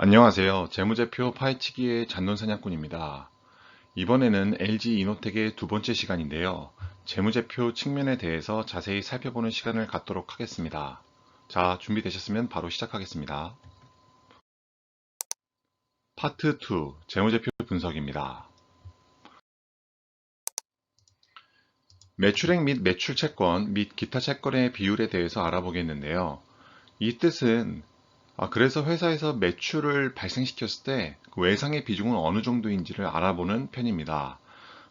안녕하세요. 재무제표 파헤치기의 잔돈사냥꾼입니다. 이번에는 LG이노텍의 두 번째 시간인데요. 재무제표 측면에 대해서 자세히 살펴보는 시간을 갖도록 하겠습니다. 자, 준비되셨으면 바로 시작하겠습니다. 파트 2, 재무제표 분석입니다. 매출액 및 매출 채권 및 기타 채권의 비율에 대해서 알아보겠는데요. 이 뜻은 그래서 회사에서 매출을 발생시켰을 때 그 외상의 비중은 어느 정도인지를 알아보는 편입니다.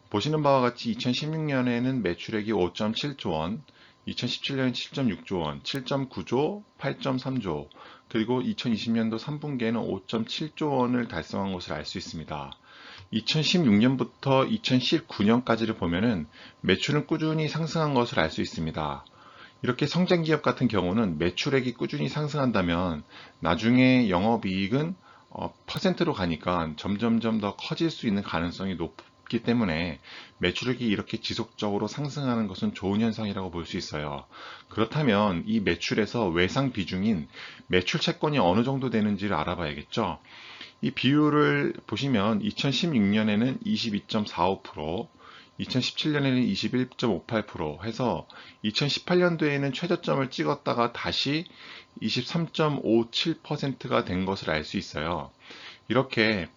보시는 바와 같이 2016년에는 매출액이 5.7조 원, 2017년에 7.6조 원, 7.9조, 8.3조, 그리고 2020년도 3분기에는 5.7조 원을 달성한 것을 알 수 있습니다. 2016년부터 2019년까지를 보면은 매출은 꾸준히 상승한 것을 알 수 있습니다. 이렇게 성장기업 같은 경우는 매출액이 꾸준히 상승한다면 나중에 영업이익은 퍼센트로 가니까 점점점 더 커질 수 있는 가능성이 높기 때문에 매출액이 이렇게 지속적으로 상승하는 것은 좋은 현상이라고 볼 수 있어요. 그렇다면 이 매출에서 외상 비중인 매출 채권이 어느 정도 되는지를 알아봐야겠죠. 이 비율을 보시면 2016년에는 22.45%, 2017년에는 21.58% 해서 2018년도에는 최저점을 찍었다가 다시 23.57%가 된 것을 알 수 있어요. 이렇게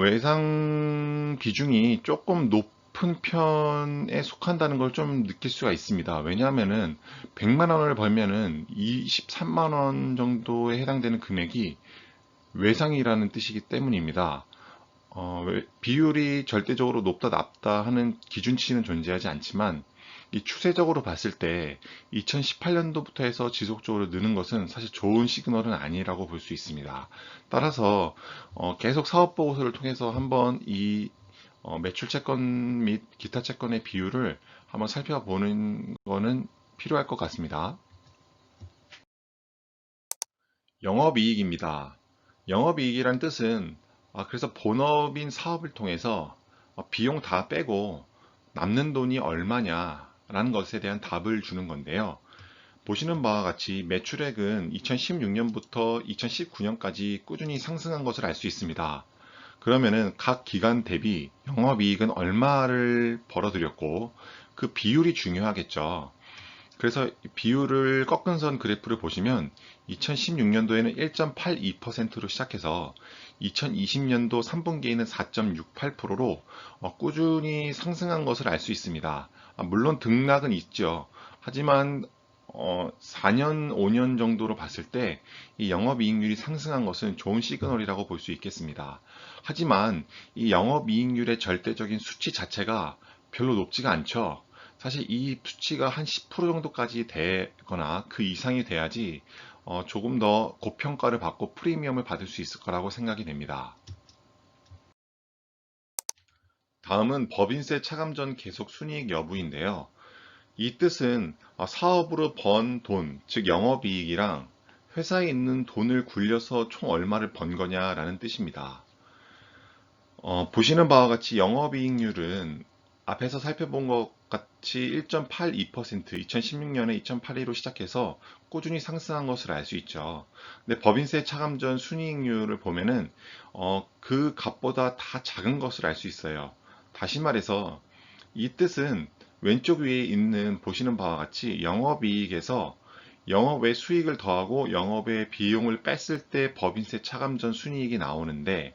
외상 비중이 조금 높은 편에 속한다는 걸 좀 느낄 수가 있습니다. 왜냐하면은 100만 원을 벌면은 23만 원 정도에 해당되는 금액이 외상이라는 뜻이기 때문입니다. 비율이 절대적으로 높다 낮다 하는 기준치는 존재하지 않지만 이 추세적으로 봤을 때 2018년도부터 해서 지속적으로 느는 것은 사실 좋은 시그널은 아니라고 볼 수 있습니다. 따라서 계속 사업 보고서를 통해서 한번 이 매출 채권 및 기타 채권의 비율을 한번 살펴보는 것은 필요할 것 같습니다. 영업이익입니다. 영업이익이란 뜻은 그래서 본업인 사업을 통해서 비용 다 빼고 남는 돈이 얼마냐라는 것에 대한 답을 주는 건데요. 보시는 바와 같이 매출액은 2016년부터 2019년까지 꾸준히 상승한 것을 알 수 있습니다. 그러면은 각 기간 대비 영업이익은 얼마를 벌어들였고 그 비율이 중요하겠죠. 그래서 비율을 꺾은 선 그래프를 보시면 2016년도에는 1.82%로 시작해서 2020년도 3분기에는 4.68%로 꾸준히 상승한 것을 알 수 있습니다. 물론 등락은 있죠. 하지만 4년, 5년 정도로 봤을 때 이 영업이익률이 상승한 것은 좋은 시그널이라고 볼 수 있겠습니다. 하지만 이 영업이익률의 절대적인 수치 자체가 별로 높지가 않죠. 사실 이 수치가 한 10% 정도까지 되거나 그 이상이 돼야지 조금 더 고평가를 받고 프리미엄을 받을 수 있을 거라고 생각이 됩니다. 다음은 법인세 차감 전 계속 순이익 여부인데요. 이 뜻은 사업으로 번 돈, 즉 영업이익이랑 회사에 있는 돈을 굴려서 총 얼마를 번 거냐라는 뜻입니다. 보시는 바와 같이 영업이익률은 앞에서 살펴본 것 같이 1.82%, 2016년에 2.82로 시작해서 꾸준히 상승한 것을 알 수 있죠. 근데 법인세 차감 전 순이익률을 보면은 그 값보다 다 작은 것을 알 수 있어요. 다시 말해서 이 뜻은 왼쪽 위에 있는 보시는 바와 같이 영업이익에서 영업외 수익을 더하고 영업외 비용을 뺐을 때 법인세 차감 전 순이익이 나오는데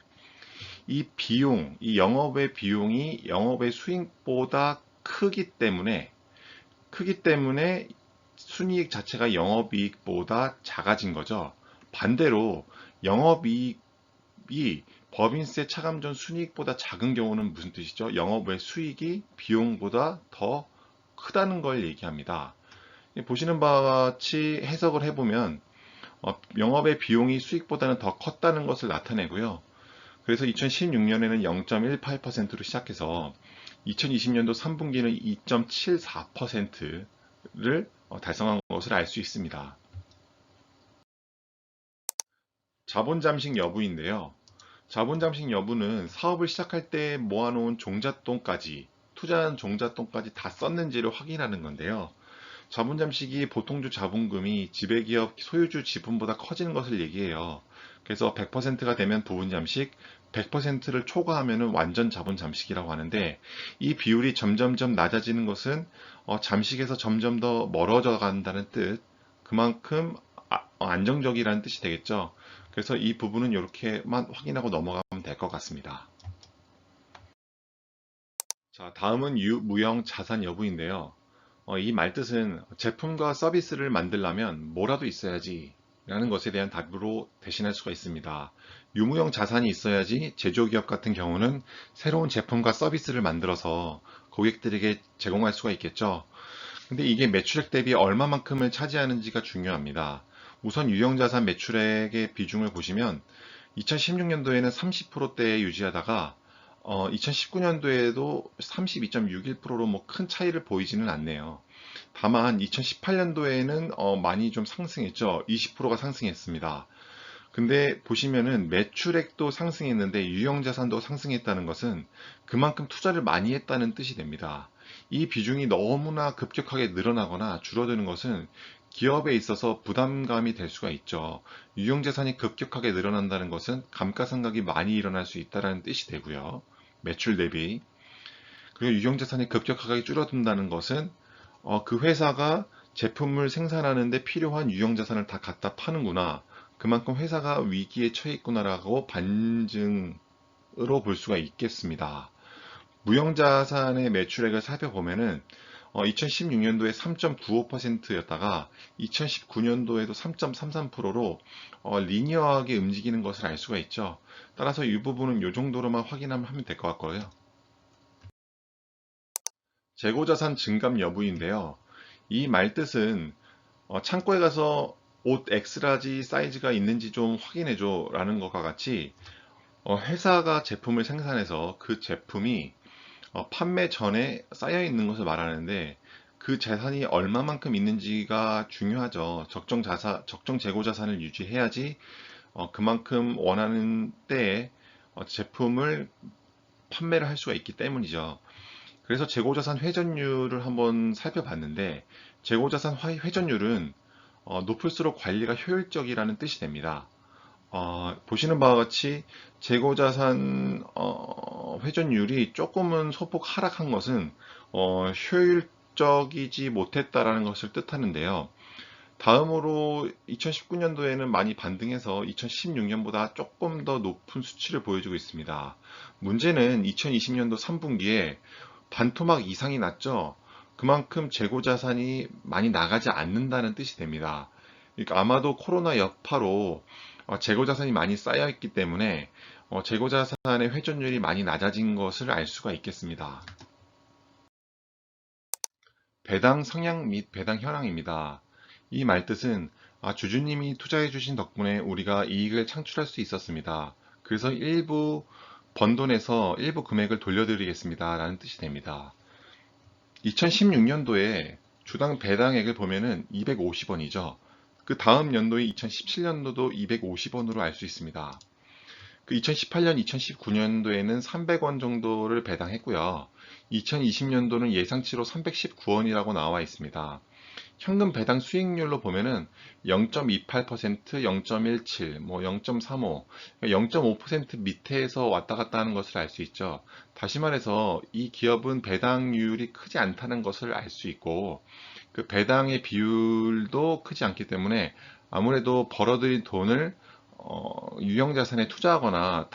이 비용, 이 영업의 비용이 영업의 수익보다 크기 때문에 순이익 자체가 영업이익보다 작아진 거죠. 반대로 영업이익이 법인세 차감 전 순이익보다 작은 경우는 무슨 뜻이죠? 영업의 수익이 비용보다 더 크다는 걸 얘기합니다. 보시는 바와 같이 해석을 해보면 영업의 비용이 수익보다는 더 컸다는 것을 나타내고요. 그래서 2016년에는 0.18%로 시작해서 2020년도 3분기는 2.74%를 달성한 것을 알 수 있습니다. 자본 잠식 여부인데요. 자본 잠식 여부는 사업을 시작할 때 모아놓은 종잣돈까지, 투자한 종잣돈까지 다 썼는지를 확인하는 건데요. 자본 잠식이 보통주 자본금이 지배기업 소유주 지분보다 커지는 것을 얘기해요. 그래서 100%가 되면 부분 잠식, 100%를 초과하면 완전 자본 잠식이라고 하는데, 이 비율이 점점점 낮아지는 것은 잠식에서 점점 더 멀어져 간다는 뜻, 그만큼 안정적이라는 뜻이 되겠죠. 그래서 이 부분은 이렇게만 확인하고 넘어가면 될 것 같습니다. 자, 다음은 유무형 자산 여부인데요. 이 말뜻은 제품과 서비스를 만들려면 뭐라도 있어야지 라는 것에 대한 답으로 대신할 수가 있습니다. 유무형 자산이 있어야지 제조기업 같은 경우는 새로운 제품과 서비스를 만들어서 고객들에게 제공할 수가 있겠죠. 근데 이게 매출액 대비 얼마만큼을 차지하는지가 중요합니다. 우선 유형자산 매출액의 비중을 보시면 2016년도에는 30%대에 유지하다가 2019년도에도 32.61%로 뭐 큰 차이를 보이지는 않네요. 다만 2018년도에는 많이 좀 상승했죠. 20%가 상승했습니다. 근데 보시면은 매출액도 상승했는데 유형자산도 상승했다는 것은 그만큼 투자를 많이 했다는 뜻이 됩니다. 이 비중이 너무나 급격하게 늘어나거나 줄어드는 것은 기업에 있어서 부담감이 될 수가 있죠. 유형자산이 급격하게 늘어난다는 것은 감가상각이 많이 일어날 수 있다는 뜻이 되고요. 매출 대비. 그리고 유형자산이 급격하게 줄어든다는 것은 그 회사가 제품을 생산하는데 필요한 유형자산을 다 갖다 파는구나. 그만큼 회사가 위기에 처해 있구나라고 반증으로 볼 수가 있겠습니다. 무형자산의 매출액을 살펴보면은 2016년도에 3.95%였다가 2019년도에도 3.33%로 리니어하게 움직이는 것을 알 수가 있죠. 따라서 이 부분은 이 정도로만 확인하면 될 것 같고요. 재고자산 증감 여부인데요. 이 말뜻은 창고에 가서 옷 엑스라지 사이즈가 있는지 좀 확인해줘 라는 것과 같이 회사가 제품을 생산해서 그 제품이 판매 전에 쌓여 있는 것을 말하는데 그 자산이 얼마만큼 있는지가 중요하죠. 적정 재고 자산을 유지해야지 그만큼 원하는 때에 제품을 판매를 할 수가 있기 때문이죠. 그래서 재고자산 회전율을 한번 살펴봤는데 재고자산 회전율은 높을수록 관리가 효율적이라는 뜻이 됩니다. 보시는 바와 같이 재고자산 회전율이 조금은 소폭 하락한 것은 효율적이지 못했다라는 것을 뜻하는데요. 다음으로 2019년도에는 많이 반등해서 2016년보다 조금 더 높은 수치를 보여주고 있습니다. 문제는 2020년도 3분기에 반토막 이상이 났죠. 그만큼 재고자산이 많이 나가지 않는다는 뜻이 됩니다. 그러니까 아마도 코로나 여파로 재고자산이 많이 쌓여 있기 때문에 재고자산의 회전율이 많이 낮아진 것을 알 수가 있겠습니다. 배당 성향 및 배당 현황입니다. 이 말뜻은 주주님이 투자해주신 덕분에 우리가 이익을 창출할 수 있었습니다. 그래서 일부 번 돈에서 일부 금액을 돌려드리겠습니다. 라는 뜻이 됩니다. 2016년도에 주당 배당액을 보면은 250원이죠. 그 다음 연도인 2017년도도 250원으로 알 수 있습니다. 그 2018년, 2019년도에는 300원 정도를 배당했고요. 2020년도는 예상치로 319원이라고 나와 있습니다. 현금 배당 수익률로 보면은 0.28%, 0.17, 뭐 0.35, 0.5% 밑에서 왔다 갔다 하는 것을 알 수 있죠. 다시 말해서 이 기업은 배당률이 크지 않다는 것을 알 수 있고 그 배당의 비율도 크지 않기 때문에 아무래도 벌어들인 돈을 유형자산에 투자하거나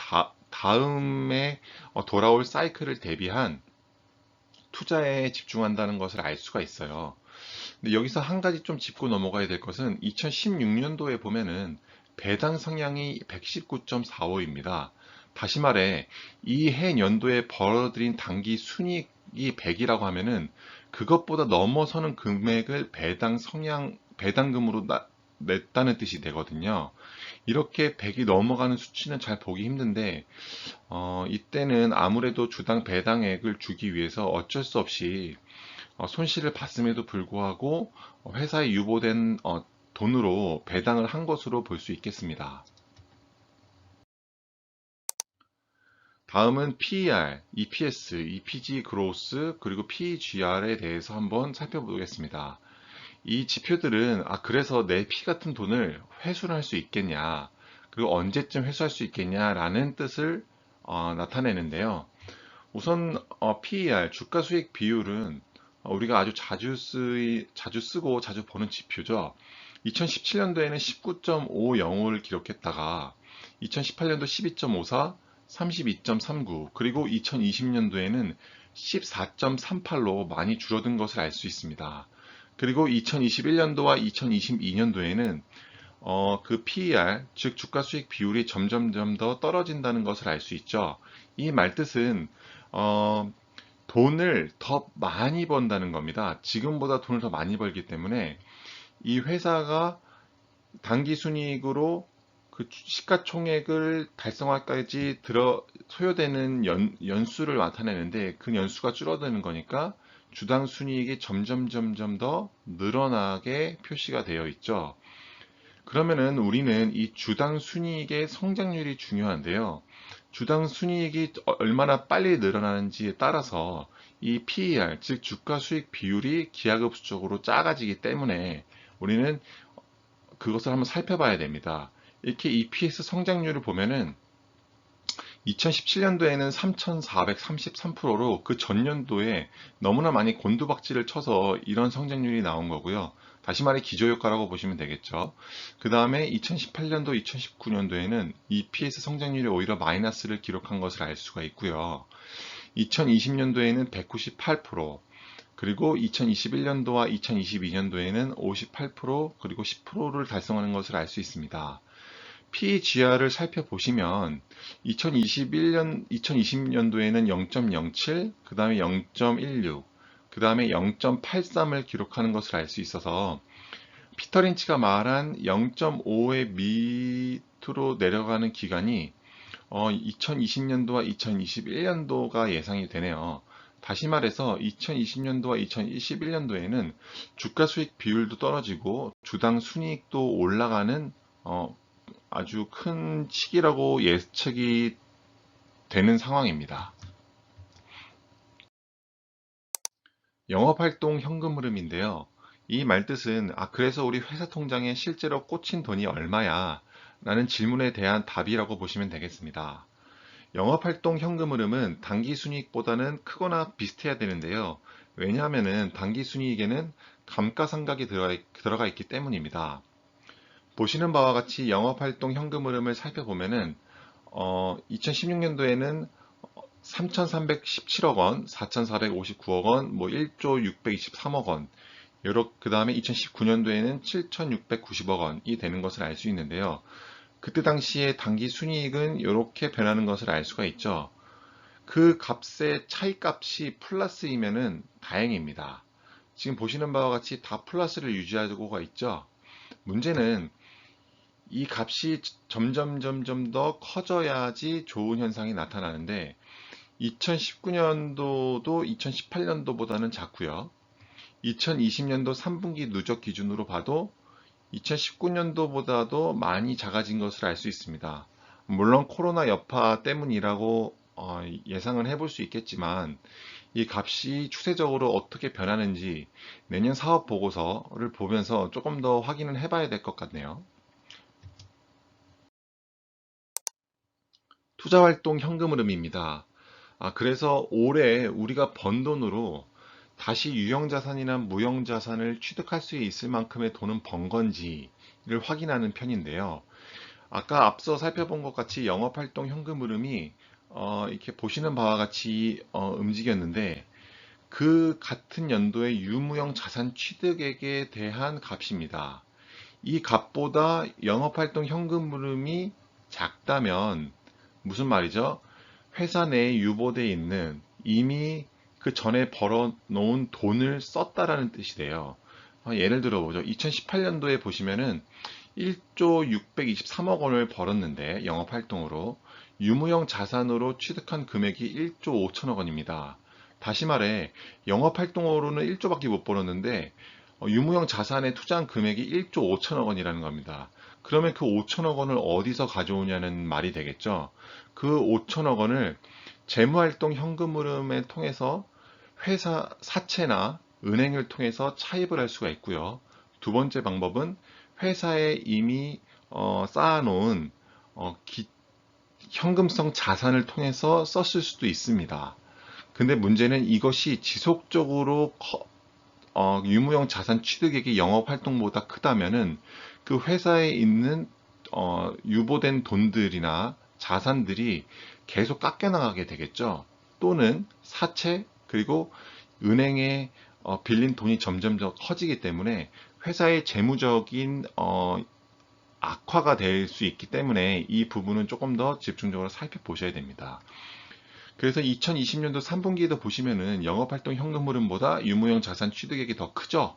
다음에 돌아올 사이클을 대비한 투자에 집중한다는 것을 알 수가 있어요. 근데 여기서 한 가지 좀 짚고 넘어가야 될 것은 2016년도에 보면은 배당 성향이 119.45입니다. 다시 말해 이 해 연도에 벌어들인 당기 순이익이 100이라고 하면은 그것보다 넘어서는 금액을 배당금으로 냈다는 뜻이 되거든요. 이렇게 100이 넘어가는 수치는 잘 보기 힘든데 이때는 아무래도 주당 배당액을 주기 위해서 어쩔 수 없이 손실을 봤음에도 불구하고 회사에 유보된 돈으로 배당을 한 것으로 볼 수 있겠습니다. 다음은 PER, EPS, EPG 그로스, 그리고 PEGR에 대해서 한번 살펴보겠습니다. 이 지표들은 그래서 내 피 같은 돈을 회수를 할 수 있겠냐? 그리고 언제쯤 회수할 수 있겠냐라는 뜻을 나타내는데요. 우선 PER, 주가 수익 비율은 우리가 아주 자주 쓰고 자주 보는 지표죠. 2017년도에는 19.505를 기록했다가 2018년도 12.54, 32.39, 그리고 2020년도에는 14.38로 많이 줄어든 것을 알 수 있습니다. 그리고 2021년도와 2022년도에는 그 PER, 즉 주가 수익 비율이 점점점 더 떨어진다는 것을 알 수 있죠. 이 말뜻은 어, 돈을 더 많이 번다는 겁니다. 지금보다 돈을 더 많이 벌기 때문에 이 회사가 단기 순이익으로 그 시가총액을 달성화까지 소요되는 연수를 나타내는데 그 연수가 줄어드는 거니까 주당 순이익이 점점 더 늘어나게 표시가 되어 있죠. 그러면은 우리는 이 주당 순이익의 성장률이 중요한데요. 주당 순이익이 얼마나 빨리 늘어나는지에 따라서 이 PER, 즉 주가 수익 비율이 기하급수적으로 작아지기 때문에 우리는 그것을 한번 살펴봐야 됩니다. 이렇게 EPS 성장률을 보면은 2017년도에는 3,433%로 그 전년도에 너무나 많이 곤두박질을 쳐서 이런 성장률이 나온 거고요. 다시 말해 기저효과라고 보시면 되겠죠. 그 다음에 2018년도, 2019년도에는 EPS 성장률이 오히려 마이너스를 기록한 것을 알 수가 있고요. 2020년도에는 198%, 그리고 2021년도와 2022년도에는 58%, 그리고 10%를 달성하는 것을 알 수 있습니다. PGR을 살펴보시면 2020년도에는 0.07, 그 다음에 0.16, 그 다음에 0.83을 기록하는 것을 알 수 있어서 피터 린치가 말한 0.5의 밑으로 내려가는 기간이 2020년도와 2021년도가 예상이 되네요. 다시 말해서 2020년도와 2021년도에는 주가 수익 비율도 떨어지고 주당 순이익도 올라가는 아주 큰 시기라고 예측이 되는 상황입니다. 영업활동 현금 흐름인데요. 이 말뜻은 그래서 우리 회사 통장에 실제로 꽂힌 돈이 얼마야? 라는 질문에 대한 답이라고 보시면 되겠습니다. 영업활동 현금 흐름은 단기 순이익보다는 크거나 비슷해야 되는데요. 왜냐하면 단기 순이익에는 감가상각이 들어가 있기 때문입니다. 보시는 바와 같이 영업활동 현금 흐름을 살펴보면은 2016년도에는 3,317억 원, 4,459억 원, 1조 623억 원, 그 다음에 2019년도에는 7,690억 원이 되는 것을 알 수 있는데요. 그때 당시에 단기 순이익은 이렇게 변하는 것을 알 수가 있죠. 그 값의 차이값이 플러스이면은 다행입니다. 지금 보시는 바와 같이 다 플러스를 유지하고가 있죠. 문제는 이 값이 점점 더 커져야지 좋은 현상이 나타나는데 2019년도도 2018년도보다는 작고요. 2020년도 3분기 누적 기준으로 봐도 2019년도보다도 많이 작아진 것을 알 수 있습니다. 물론 코로나 여파 때문이라고 예상을 해볼 수 있겠지만 이 값이 추세적으로 어떻게 변하는지 내년 사업 보고서를 보면서 조금 더 확인을 해봐야 될 것 같네요. 투자활동 현금 흐름입니다. 그래서 올해 우리가 번 돈으로 다시 유형자산이나 무형자산을 취득할 수 있을 만큼의 돈은 번 건지를 확인하는 편인데요. 아까 앞서 살펴본 것 같이 영업활동 현금 흐름이 이렇게 보시는 바와 같이 움직였는데 그 같은 연도의 유무형 자산 취득액에 대한 값입니다. 이 값보다 영업활동 현금 흐름이 작다면 무슨 말이죠? 회사 내에 유보되어 있는 이미 그 전에 벌어놓은 돈을 썼다라는 뜻이 돼요. 예를 들어 보죠. 2018년도에 보시면은 1조 623억 원을 벌었는데 영업활동으로 유무형 자산으로 취득한 금액이 1조 5천억 원입니다. 다시 말해 영업활동으로는 1조밖에 못 벌었는데 유무형 자산에 투자한 금액이 1조 5천억 원이라는 겁니다. 그러면 그 5천억 원을 어디서 가져오냐는 말이 되겠죠. 그 5천억 원을 재무활동 현금 흐름을 통해서 회사 사채나 은행을 통해서 차입을 할 수가 있고요. 두 번째 방법은 회사에 이미 쌓아놓은 어, 현금성 자산을 통해서 썼을 수도 있습니다. 근데 문제는 이것이 지속적으로 유무형 자산 취득액이 영업 활동보다 크다면은 그 회사에 있는 유보된 돈들이나 자산들이 계속 깎여나가게 되겠죠. 또는 사채 그리고 은행에 빌린 돈이 점점 더 커지기 때문에 회사의 재무적인 악화가 될 수 있기 때문에 이 부분은 조금 더 집중적으로 살펴보셔야 됩니다. 그래서 2020년도 3분기에도 보시면은 영업활동 현금 흐름보다 유무형 자산 취득액이 더 크죠.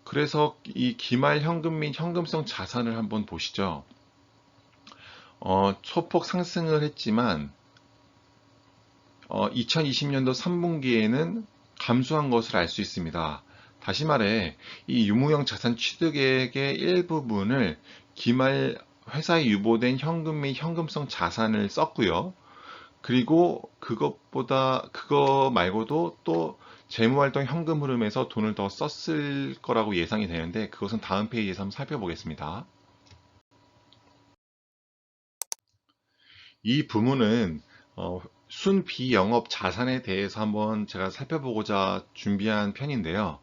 그래서 이 기말 현금 및 현금성 자산을 한번 보시죠. 소폭 상승을 했지만 2020년도 3분기에는 감소한 것을 알 수 있습니다. 다시 말해 이 유무형 자산 취득액의 일부분을 기말 회사에 유보된 현금 및 현금성 자산을 썼고요. 그리고 그거 말고도 또 재무활동 현금 흐름에서 돈을 더 썼을 거라고 예상이 되는데 그것은 다음 페이지에서 한번 살펴보겠습니다. 이 부문은 순비영업 자산에 대해서 한번 제가 살펴보고자 준비한 편인데요.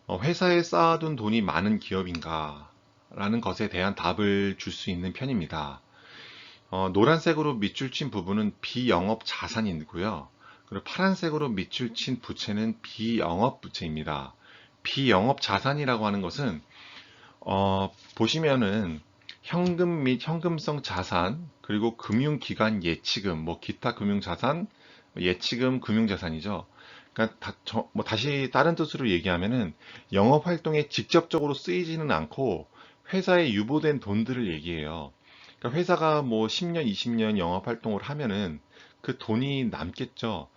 회사에 쌓아둔 돈이 많은 기업인가? 라는 것에 대한 답을 줄 수 있는 편입니다. 노란색으로 밑줄 친 부분은 비영업 자산이고요. 그리고 파란색으로 밑줄 친 부채는 비영업 부채입니다. 비영업 자산이라고 하는 것은 보시면은 현금 및 현금성 자산 그리고 금융기관 예치금 뭐 기타 금융자산 예치금 금융자산이죠. 그러니까 다시 다른 뜻으로 얘기하면은 영업 활동에 직접적으로 쓰이지는 않고 회사에 유보된 돈들을 얘기해요. 그러니까 회사가 뭐 10년, 20년 영업 활동을 하면은 그 돈이 남겠죠.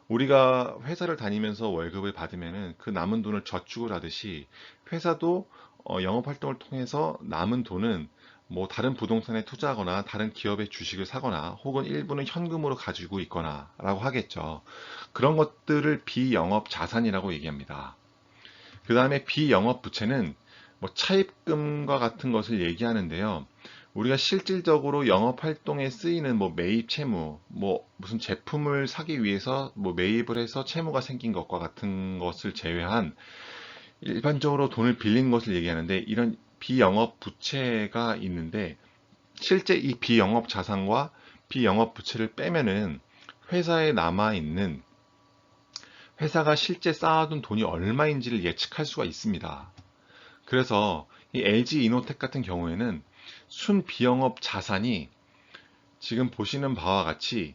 우리가 회사를 다니면서 월급을 받으면은 그 남은 돈을 저축을 하듯이 회사도 영업 활동을 통해서 남은 돈은 뭐 다른 부동산에 투자하거나 다른 기업의 주식을 사거나 혹은 일부는 현금으로 가지고 있거나 라고 하겠죠. 그런 것들을 비영업 자산이라고 얘기합니다. 그 다음에 비영업 부채는 뭐 차입금과 같은 것을 얘기하는데요. 우리가 실질적으로 영업 활동에 쓰이는 뭐 매입 채무, 뭐 무슨 제품을 사기 위해서 뭐 매입을 해서 채무가 생긴 것과 같은 것을 제외한 일반적으로 돈을 빌린 것을 얘기하는데 이런 비영업 부채가 있는데 실제 이 비영업 자산과 비영업 부채를 빼면은 회사에 남아 있는 회사가 실제 쌓아둔 돈이 얼마인지를 예측할 수가 있습니다. 그래서 이 LG 이노텍 같은 경우에는 순비영업 자산이 지금 보시는 바와 같이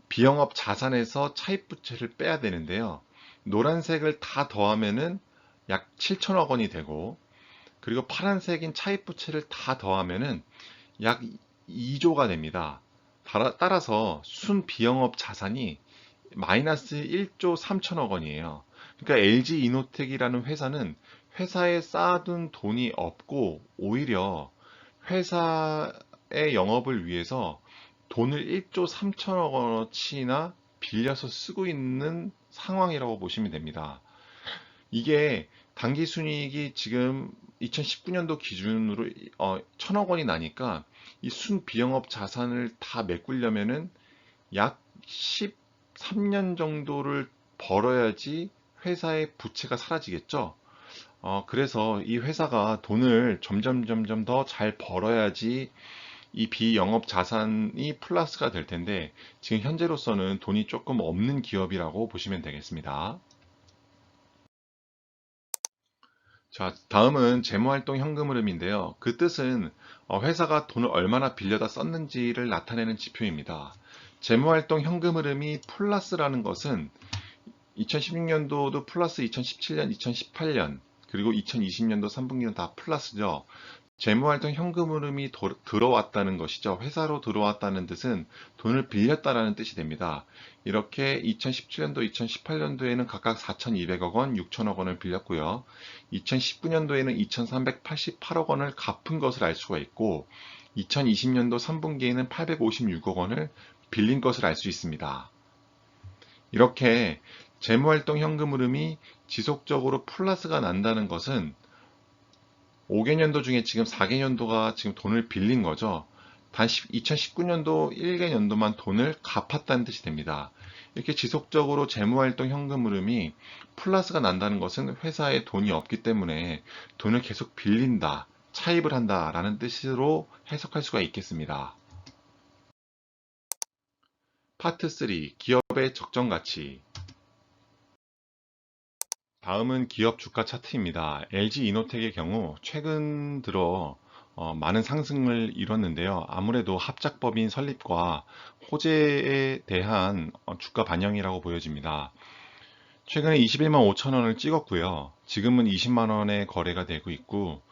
비영업 자산에서 차입부채를 빼야 되는데요. 노란색을 다 더하면은 약 7천억 원이 되고 그리고 파란색인 차입부채를 다 더하면은 약 2조가 됩니다. 따라서 순비영업 자산이 마이너스 1조 3천억 원이에요. 그러니까 LG 이노텍이라는 회사는 회사에 쌓아둔 돈이 없고 오히려 회사의 영업을 위해서 돈을 1조 3천억 원어치나 빌려서 쓰고 있는 상황이라고 보시면 됩니다. 이게 당기순이익이 지금 2019년도 기준으로 1천억 원이 나니까 이 순비영업 자산을 다 메꾸려면은 약 13년 정도를 벌어야지 회사의 부채가 사라지겠죠. 그래서 이 회사가 돈을 점점 더 잘 벌어야지 이 비영업 자산이 플러스가 될 텐데 지금 현재로서는 돈이 조금 없는 기업이라고 보시면 되겠습니다. 자, 다음은 재무활동 현금 흐름인데요. 그 뜻은 회사가 돈을 얼마나 빌려다 썼는지를 나타내는 지표입니다. 재무활동 현금 흐름이 플러스라는 것은 2016년도도 플러스 2017년, 2018년, 그리고 2020년도 3분기는 다 플러스죠. 재무활동 현금 흐름이 들어왔다는 것이죠. 회사로 들어왔다는 뜻은 돈을 빌렸다라는 뜻이 됩니다. 이렇게 2017년도, 2018년도에는 각각 4,200억 원, 6천억 원을 빌렸고요. 2019년도에는 2,388억 원을 갚은 것을 알 수가 있고, 2020년도 3분기에는 856억 원을 빌린 것을 알 수 있습니다. 이렇게 재무활동 현금 흐름이 지속적으로 플러스가 난다는 것은 5개년도 중에 지금 4개년도가 지금 돈을 빌린 거죠. 단 2019년도 1개년도만 돈을 갚았다는 뜻이 됩니다. 이렇게 지속적으로 재무활동 현금 흐름이 플러스가 난다는 것은 회사에 돈이 없기 때문에 돈을 계속 빌린다, 차입을 한다라는 뜻으로 해석할 수가 있겠습니다. 파트 3. 기업의 적정 가치. 다음은 기업 주가 차트입니다. LG이노텍의 경우 최근 들어 많은 상승을 이뤘는데요. 아무래도 합작법인 설립과 호재에 대한 주가 반영이라고 보여집니다. 최근에 21만 5천 원을 찍었고요. 지금은 20만 원에 거래가 되고 있고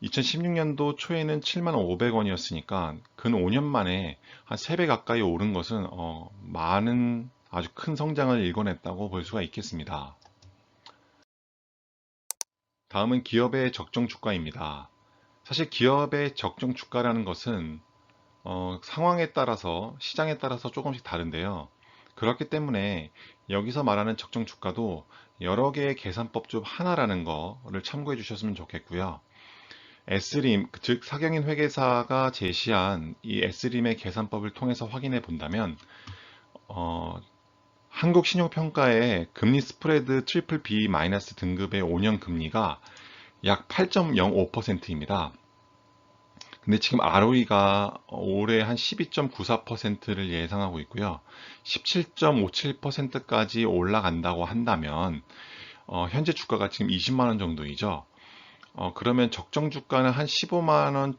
2016년도 초에는 7만 500원이었으니까 근 5년 만에 한 3배 가까이 오른 것은 많은 아주 큰 성장을 일궈냈다고 볼 수가 있겠습니다. 다음은 기업의 적정 주가입니다. 사실 기업의 적정 주가라는 것은 상황에 따라서 시장에 따라서 조금씩 다른데요. 그렇기 때문에 여기서 말하는 적정 주가도 여러 개의 계산법 중 하나라는 거를 참고해 주셨으면 좋겠고요. S림, 즉 사경인 회계사가 제시한 이 S림의 계산법을 통해서 확인해 본다면 한국신용평가의 금리 스프레드 트리플 B- 등급의 5년 금리가 약 8.05%입니다. 근데 지금 ROE가 올해 한 12.94%를 예상하고 있고요. 17.57%까지 올라간다고 한다면 현재 주가가 지금 20만 원 정도이죠. 그러면 적정 주가는 한 15만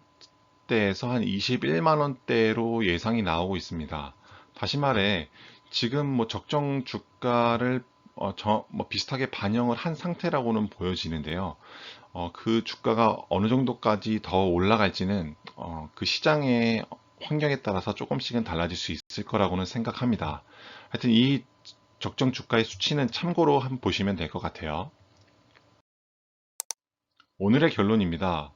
원대에서 한 21만 원대로 예상이 나오고 있습니다. 다시 말해 지금 뭐 적정 주가를 비슷하게 반영을 한 상태라고는 보여지는데요. 그 주가가 어느 정도까지 더 올라갈지는 그 시장의 환경에 따라서 조금씩은 달라질 수 있을 거라고는 생각합니다. 하여튼 이 적정 주가의 수치는 참고로 한번 보시면 될 것 같아요. 오늘의 결론입니다.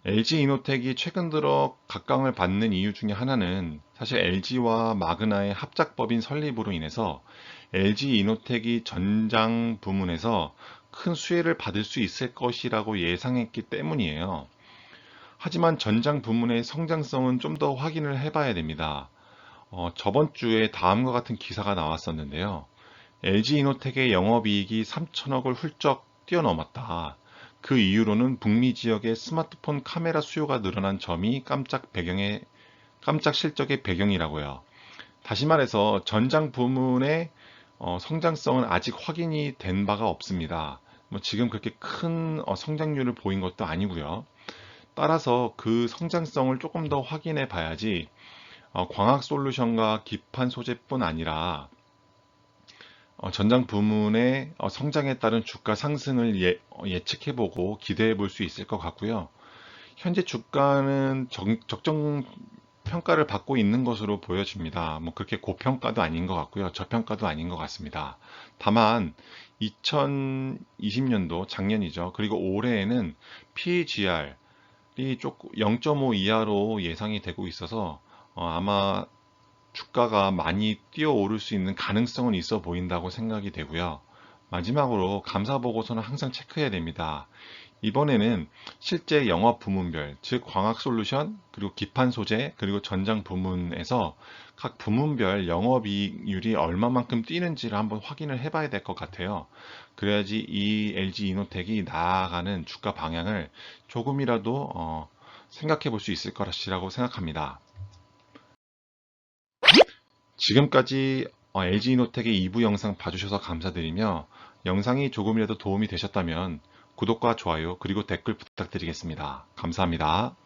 LG이노텍이 최근 들어 각광을 받는 이유 중에 하나는 사실 LG와 마그나의 합작법인 설립으로 인해서 LG이노텍이 전장 부문에서 큰 수혜를 받을 수 있을 것이라고 예상했기 때문이에요. 하지만 전장 부문의 성장성은 좀 더 확인을 해봐야 됩니다. 저번 주에 다음과 같은 기사가 나왔었는데요. LG이노텍의 영업이익이 3천억을 훌쩍 뛰어넘었다. 그 이유로는 북미 지역의 스마트폰 카메라 수요가 늘어난 점이 깜짝 실적의 배경이라고요. 다시 말해서 전장 부문의 성장성은 아직 확인이 된 바가 없습니다. 뭐 지금 그렇게 큰 성장률을 보인 것도 아니고요. 따라서 그 성장성을 조금 더 확인해 봐야지 광학 솔루션과 기판 소재뿐 아니라 전장 부문의 성장에 따른 주가 상승을 예측해보고 기대해 볼 수 있을 것 같고요. 현재 주가는 적정 평가를 받고 있는 것으로 보여집니다. 뭐 그렇게 고평가도 아닌 것 같고요. 저평가도 아닌 것 같습니다. 다만 2020년도 작년이죠. 그리고 올해에는 PEGR이 조금 0.5 이하로 예상이 되고 있어서 아마 주가가 많이 뛰어오를 수 있는 가능성은 있어 보인다고 생각이 되고요. 마지막으로 감사 보고서는 항상 체크해야 됩니다. 이번에는 실제 영업 부문별, 즉 광학 솔루션, 그리고 기판 소재, 그리고 전장 부문에서 각 부문별 영업이익률이 얼마만큼 뛰는지를 한번 확인을 해봐야 될 것 같아요. 그래야지 이 LG 이노텍이 나아가는 주가 방향을 조금이라도 생각해 볼 수 있을 것이라고 생각합니다. 지금까지 LG이노텍의 2부 영상 봐주셔서 감사드리며 영상이 조금이라도 도움이 되셨다면 구독과 좋아요 그리고 댓글 부탁드리겠습니다. 감사합니다.